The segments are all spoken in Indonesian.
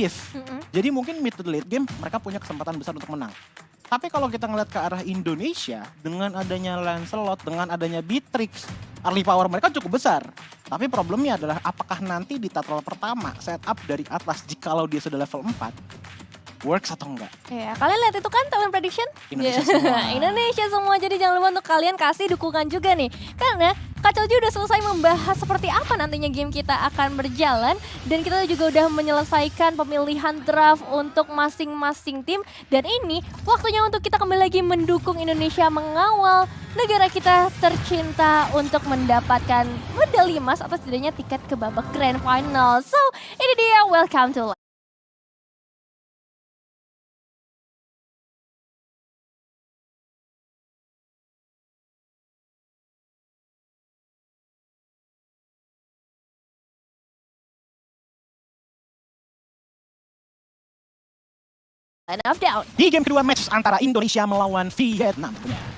Kiev. Jadi mungkin mid to late game mereka punya kesempatan besar untuk menang. Tapi kalau kita ngeliat ke arah Indonesia, dengan adanya Lancelot, dengan adanya Beatrix, early power mereka cukup besar. Tapi problemnya adalah apakah nanti di tutorial pertama setup dari atas jikalau dia sudah level 4, works atau enggak? Ya, kalian lihat itu kan tahun prediction? Indonesia semua. Indonesia semua, jadi jangan lupa untuk kalian kasih dukungan juga nih. Karena Kak Coji udah selesai membahas seperti apa nantinya game kita akan berjalan. Dan kita juga udah menyelesaikan pemilihan draft untuk masing-masing tim. Dan ini waktunya untuk kita kembali lagi mendukung Indonesia mengawal negara kita tercinta untuk mendapatkan medali emas atau setidaknya tiket ke babak grand final. So, ini dia, welcome to Line of Down. Di game kedua match antara Indonesia melawan Vietnam.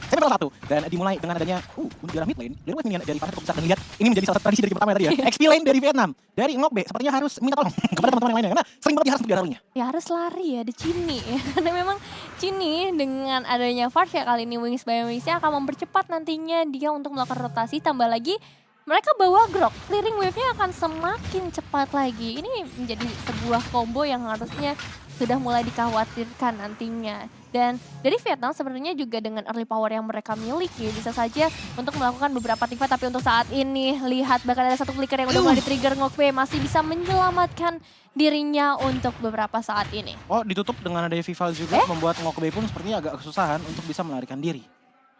Semifinal 1 dan dimulai dengan adanya untuk daerah mid lane. Dari minion dari Farhan cukup besar dan lihat ini menjadi salah satu tradisi dari game pertama ya tadi ya. XP lane dari Vietnam. Dari Ngok B sepertinya harus minta tolong kepada teman-teman yang lainnya karena sering banget dia harus untuk diarahnya. Ya harus lari ya, ada Cini. Karena memang Cini dengan adanya Farsha kali ini Wings by Wings-nya akan mempercepat nantinya dia untuk melakukan rotasi. Tambah lagi mereka bawa Grok, clearing wave-nya akan semakin cepat lagi. Ini menjadi sebuah combo yang harusnya sudah mulai dikhawatirkan nantinya. Dan dari Vietnam sebenarnya juga dengan early power yang mereka miliki bisa saja untuk melakukan beberapa teamfight, tapi untuk saat ini lihat bahkan ada satu flicker yang udah mulai di-trigger. Ngokbe masih bisa menyelamatkan dirinya untuk beberapa saat ini. Oh, ditutup dengan adanya Vival juga membuat Ngokbe pun sepertinya agak kesusahan untuk bisa melarikan diri.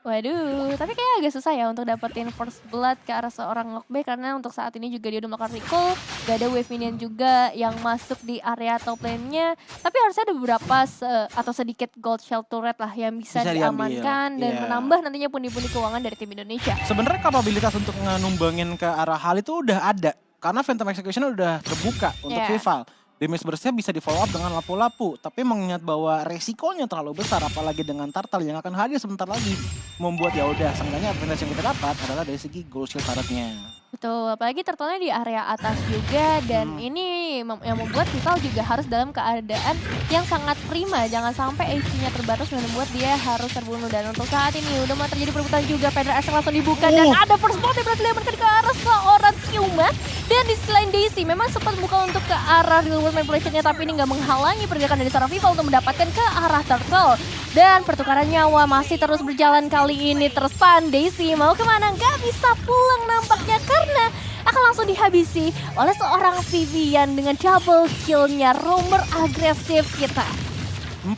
Waduh, tapi kayaknya agak susah ya untuk dapetin first blood ke arah seorang Ngokbe karena untuk saat ini juga dia udah melakukan recall, gak ada wave minion juga yang masuk di area top lane-nya. Tapi harusnya ada beberapa atau sedikit gold shell turret lah yang bisa diamankan dan menambah nantinya pundi-pundi keuangan dari tim Indonesia. Sebenarnya kapabilitas untuk numbangin ke arah hal itu udah ada karena Phantom Execution udah terbuka untuk Vival. Damage burst-nya bisa di follow up dengan lapu-lapu, tapi mengingat bahwa resikonya terlalu besar, apalagi dengan Turtle yang akan hadir sebentar lagi, membuat ya udah seenggaknya advantage yang kita dapat adalah dari segi gold shield turret-nya. Betul, apalagi Turtle-nya di area atas juga dan ini yang membuat Vital juga harus dalam keadaan yang sangat prima. Jangan sampai HP-nya terbatas dan membuat dia harus terbunuh. Dan untuk saat ini udah mau terjadi perebutan juga, Feder Asek langsung dibuka dan ada first blood yang berhasil diamankan ke arah seorang Tiuma. Dan di selain Daisy memang sempat buka untuk ke arah real world manipulation-nya, tapi ini nggak menghalangi pergerakan dari seorang Vival untuk mendapatkan ke arah Turtle. Dan pertukaran nyawa masih terus berjalan kali ini. Terus Daisy mau kemana? Nggak bisa pulang nampaknya karena akan langsung dihabisi oleh seorang Vivian dengan double kill-nya. Romer agresif kita. 4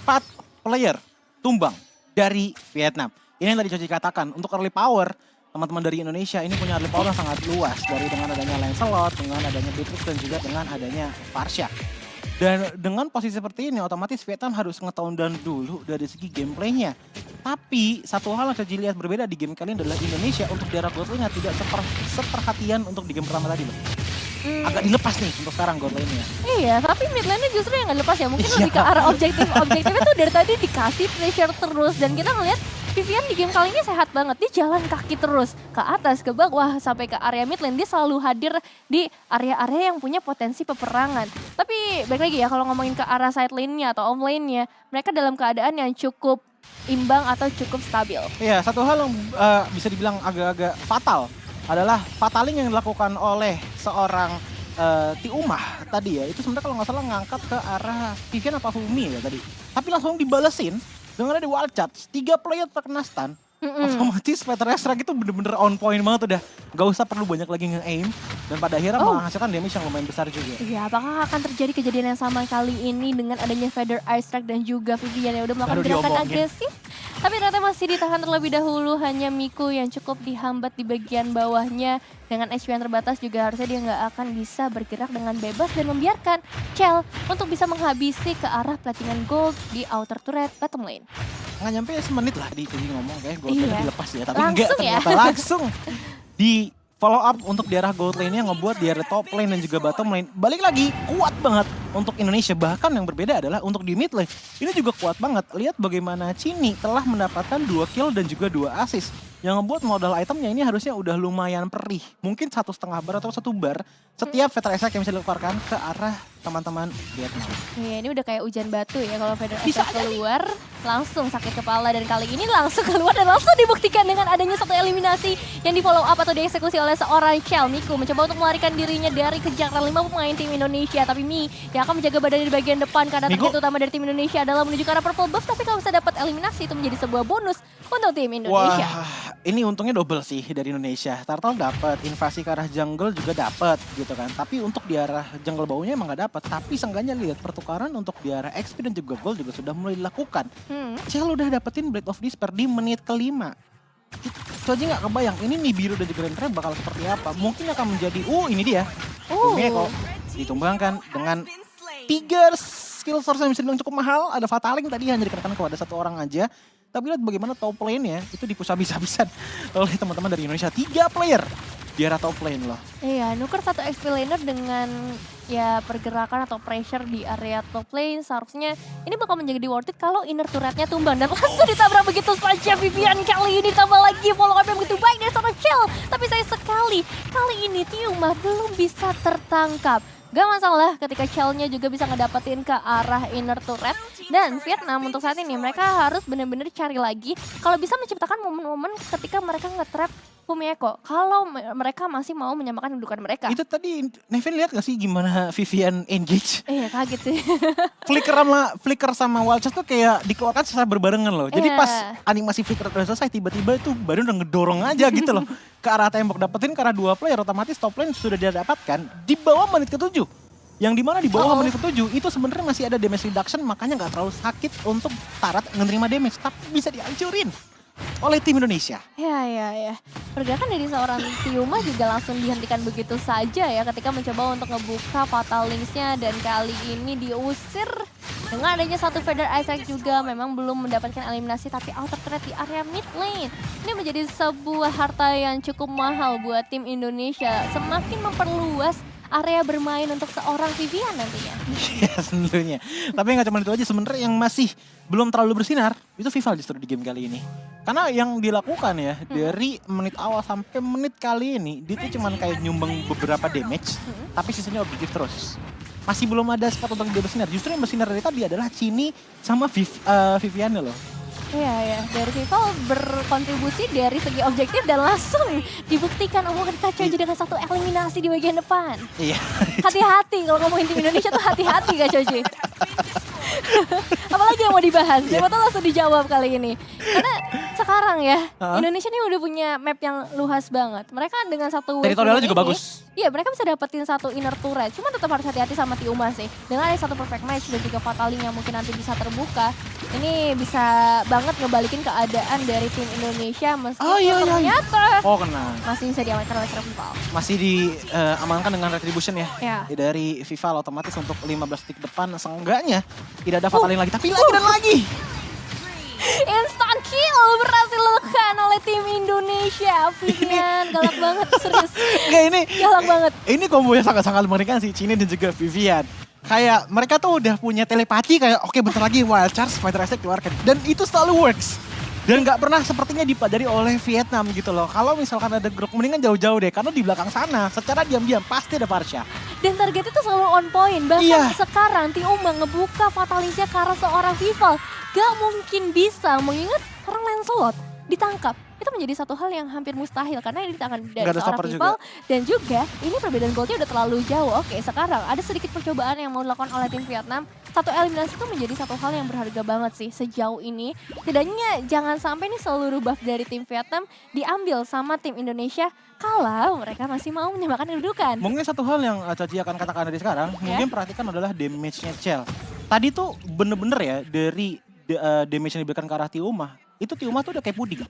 player tumbang dari Vietnam. Ini yang tadi Coci katakan, untuk early power, teman-teman dari Indonesia ini punya early power yang sangat luas. Dari dengan adanya Lancelot, dengan adanya Beatrix, dan juga dengan adanya Farsha. Dan dengan posisi seperti ini, otomatis Vietnam harus nge-tone down dulu dari segi gameplaynya. Tapi satu hal yang saya lihat berbeda di game kali ini adalah Indonesia untuk jarak gold lane-nya tidak seperhatian untuk di game pertama tadi loh. Agak dilepas nih untuk sekarang gold lane-nya. Iya, tapi mid lane-nya justru yang nggak dilepas ya. Mungkin lebih ke arah objektif. Objektifnya tuh dari tadi dikasih pressure terus. Dan kita ngeliat Vivian di game kali ini sehat banget. Dia jalan kaki terus ke atas, ke bawah, sampai ke area mid lane. Dia selalu hadir di area-area yang punya potensi peperangan. Tapi baik lagi ya, kalau ngomongin ke arah side lane-nya atau off lane-nya, mereka dalam keadaan yang cukup imbang atau cukup stabil. Iya, satu hal yang bisa dibilang agak-agak fatal adalah fataling yang dilakukan oleh seorang Tiumah tadi ya. Itu sebenarnya kalau nggak salah ngangkat ke arah Vivian apa Fumi ya tadi. Tapi langsung dibalesin dengan ada wild charge, 3 player terkena stun. Otomatis Peter Extract itu bener-bener on point banget udah. Gak usah perlu banyak lagi nge-aim. Dan pada akhirnya menghasilkan damage yang lumayan besar juga. Iya, apakah akan terjadi kejadian yang sama kali ini dengan adanya Feather Ice Strike dan juga Vivian yang udah melakukan gerakan agresif? Tapi ternyata masih ditahan terlebih dahulu, hanya Miku yang cukup dihambat di bagian bawahnya. Dengan HP yang terbatas juga harusnya dia nggak akan bisa bergerak dengan bebas dan membiarkan Chell untuk bisa menghabisi ke arah platinum gold di outer turret bottom lane. Nggak nyampe semenit lah di ngomong kayak goldnya dilepas ya. Tapi langsung enggak, ternyata langsung di follow up untuk di arah gold lane-nya ngebuat di arah top lane dan juga bottom lane. Balik lagi, kuat banget untuk Indonesia. Bahkan yang berbeda adalah untuk di mid lane. Ini juga kuat banget. Lihat bagaimana Cini telah mendapatkan 2 kill dan juga 2 assist. yang ngebuat modal itemnya ini harusnya udah lumayan perih. Mungkin 1,5 bar atau 1 bar setiap Feather Attack yang bisa dikeluarkan ke arah teman-teman Vietnam. Iya, ini udah kayak hujan batu ya kalau Feather Bisa Attack keluar langsung sakit kepala, dan kali ini langsung keluar dan langsung dibuktikan dengan adanya satu eliminasi yang di follow up atau dieksekusi oleh seorang Chell. Miku mencoba untuk melarikan dirinya dari kejaran 5 pemain tim Indonesia, tapi Mi yang akan menjaga badan di bagian depan karena Miku. target utama dari tim Indonesia adalah menuju ke arah purple buff, tapi kalau bisa dapat eliminasi itu menjadi sebuah bonus untuk tim Indonesia. Wah, ini untungnya double sih dari Indonesia. Turtle dapat, invasi ke arah jungle juga dapat gitu kan. Tapi untuk di arah jungle baunya emang gak dapat. Tapi seenggaknya lihat pertukaran untuk di arah XP dan juga gold juga sudah mulai dilakukan. Cel udah dapetin Blade of Despair di menit ke-5. Itu aja gak kebayang, ini nih biru dan juga Rentre bakal seperti apa. Mungkin akan menjadi, ini dia. Eko ditumbangkan dengan 3 skill source yang bisa dibilang cukup mahal. Ada Fataling tadi hanya dikenakan kepada 1 orang aja. Tapi lihat bagaimana top lane-nya itu dipush habis-habisan oleh teman-teman dari Indonesia. 3 player di arah top lane loh. Iya, nuker 1 XP laner dengan ya pergerakan atau pressure di area top lane. Seharusnya ini bakal menjadi worth it kalau inner turretnya tumbang dan langsung ditabrak begitu saja. Vivian kali ini tambah lagi follow up yang begitu baik dari seorang Chell. Tapi sayang sekali, kali ini Tiuma belum bisa tertangkap. Gak masalah ketika Chell-nya juga bisa ngedapetin ke arah inner turret. Dan Vietnam untuk saat ini mereka harus benar-benar cari lagi kalau bisa menciptakan momen-momen ketika mereka nge-trap Pumieko. Kalau mereka masih mau menyamakan kedudukan mereka. Itu tadi Nevin lihat gak sih gimana Vivian engage? Iya kaget sih. Flicker sama Wild Charge tuh kayak dikeluarkan secara berbarengan loh. Jadi Iya. pas animasi Flicker udah selesai tiba-tiba itu baru udah ngedorong aja gitu loh. Ke arah tembok dapetin ke arah 2 player otomatis top lane sudah dia dapatkan di bawah menit ke-7. Yang dimana di bawah menit ke-7 itu sebenarnya masih ada damage reduction, makanya nggak terlalu sakit untuk Tarat menerima damage, tapi bisa dihancurin oleh tim Indonesia. Ya. Pergerakan dari seorang Tiuma juga langsung dihentikan begitu saja ya ketika mencoba untuk ngebuka Fatal Links-nya, dan kali ini diusir dengan adanya satu Feather Attack juga. Memang belum mendapatkan eliminasi tapi outer threat di area mid lane. Ini menjadi sebuah harta yang cukup mahal buat tim Indonesia. Semakin memperluas area bermain untuk seorang Vivian nantinya. Iya tentunya. Tapi nggak cuma itu aja, sebenarnya yang masih belum terlalu bersinar itu Vival justru di game kali ini. Karena yang dilakukan ya dari menit awal sampai menit kali ini dia tuh cuma kayak nyumbang beberapa damage, tapi sisanya objektif terus. Masih belum ada spot untuk dia bersinar. Justru yang bersinar dari tadi adalah Cini sama Viviannya loh. Iya, dari Vival berkontribusi dari segi objektif dan langsung dibuktikan omongan Kak Choji dengan satu eliminasi di bagian depan. Iya. Hati-hati kalau ngomongin tim Indonesia tuh hati-hati Kak Choji. Apalagi yang mau dibahas, siapa tuh langsung dijawab kali ini. Karena sekarang ya, Indonesia ini udah punya map yang luas banget. Mereka dengan satu Teritorialnya juga ini, bagus. Iya, mereka bisa dapetin satu inner turret. Cuma tetap harus hati-hati sama Tiuma sih. Dengan ada satu perfect match dan juga Fataling yang mungkin nanti bisa terbuka. Ini bisa banget ngebalikin keadaan dari tim Indonesia meskipun ternyata kena. masih bisa diamankan oleh Vival. Masih diamankan dengan retribution ya. Ya. Dari Vival otomatis untuk 15 detik depan seenggaknya tidak ada Fataling lagi, tapi lagi dan lagi. Instant kill berhasil dilakukan oleh tim Indonesia. Vivian galak banget, serius. Enggak, ini Galak banget. ini combo yang sangat-sangat mengerikan sih, Cini dan juga Vivian. Kayak mereka tuh udah punya telepati kayak oke bentar lagi Wild Charge Fighter Attack keluarkan. Dan itu selalu works. Dan nggak pernah sepertinya dipadari oleh Vietnam gitu loh. Kalau misalkan ada grup mendingan jauh-jauh deh. Karena di belakang sana secara diam-diam pasti ada Parsha. Dan target itu selalu on point. Bahkan Iya. sekarang Tiuma ngebuka Fatalisnya ke arah seorang Vival. Gak mungkin bisa mengingat orang Lancelot ditangkap. Itu menjadi satu hal yang hampir mustahil karena ini tangan dari Nggak ada seorang stopper Vival. Dan juga ini perbedaan goldnya udah terlalu jauh. Oke, sekarang ada sedikit percobaan yang mau dilakukan oleh tim Vietnam. Satu eliminasi itu menjadi satu hal yang berharga banget sih sejauh ini. Tidaknya jangan sampai nih seluruh buff dari tim Vietnam diambil sama tim Indonesia kalau mereka masih mau menyamakan kedudukan. Mungkin satu hal yang Caci akan katakan dari sekarang, mungkin perhatikan adalah damage-nya Chell. Tadi tuh bener-bener ya dari damage yang diberikan ke arah Tiuma, itu Tiuma tuh udah kayak puding.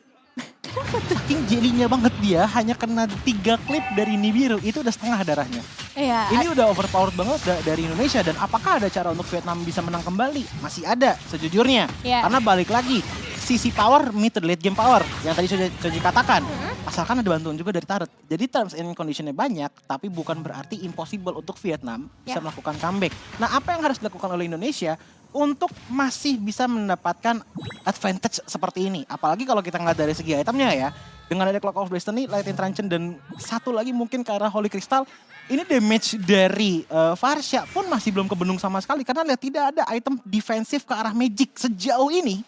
Saking jelinya banget dia, hanya kena 3 klip dari Nibiru, itu udah setengah darahnya. Iya, Ini udah overpowered banget dari Indonesia, dan apakah ada cara untuk Vietnam bisa menang kembali? Masih ada sejujurnya, Iya. karena balik lagi, sisi power, mid to late game power, yang tadi sudah dikatakan. Asalkan ada bantuan juga dari Turret. Jadi terms and conditionnya banyak, tapi bukan berarti impossible untuk Vietnam bisa melakukan comeback. Nah apa yang harus dilakukan oleh Indonesia untuk masih bisa mendapatkan advantage seperti ini. Apalagi kalau kita ngeliat dari segi itemnya ya. Dengan ada Clock of Destiny, Light Truncheon, dan satu lagi mungkin ke arah Holy Crystal. Ini damage dari Varsha pun masih belum kebendung sama sekali. Karena lihat tidak ada item defensif ke arah Magic sejauh ini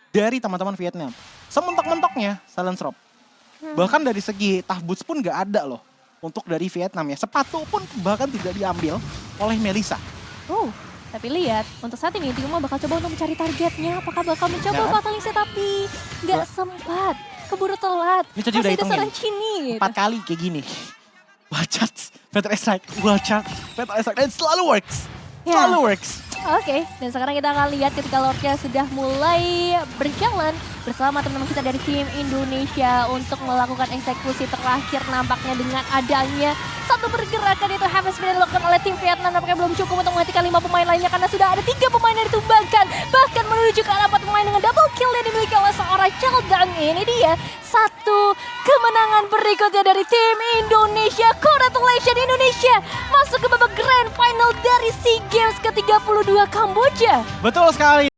dari teman-teman Vietnam. Sementok-mentoknya Silence Rob. Bahkan dari segi tough boots pun gak ada loh untuk dari Vietnam ya. Sepatu pun bahkan tidak diambil oleh Melissa. Tapi lihat, untuk saat ini Timo bakal coba untuk mencari targetnya. Apakah bakal mencoba Ya. Fatalise, tapi nggak sempat. Keburu telat. Ini tadi udah Masih ada hitungin. seorang Cini. 4 kali kayak gini. Wachat, Fatal Strike, Wachat, Fatal Strike, dan selalu works. Ya. Selalu works. Oke, dan sekarang kita akan lihat ketika Lordnya sudah mulai berjalan bersama teman-teman kita dari tim Indonesia untuk melakukan eksekusi terakhir nampaknya dengan adanya satu pergerakan itu Heaven Spirit dilakukan oleh tim Vietnam. Nampaknya belum cukup untuk menghentikan 5 pemain lainnya karena sudah ada 3 pemain yang ditumbangkan. Bahkan menuju ke arah 4 pemain dengan double kill yang dimiliki oleh seorang Chaldang. Ini dia satu kemenangan berikutnya dari tim Indonesia. Congratulations Indonesia masuk ke babak grand final dari SEA Games ke-32 Kamboja. Betul sekali.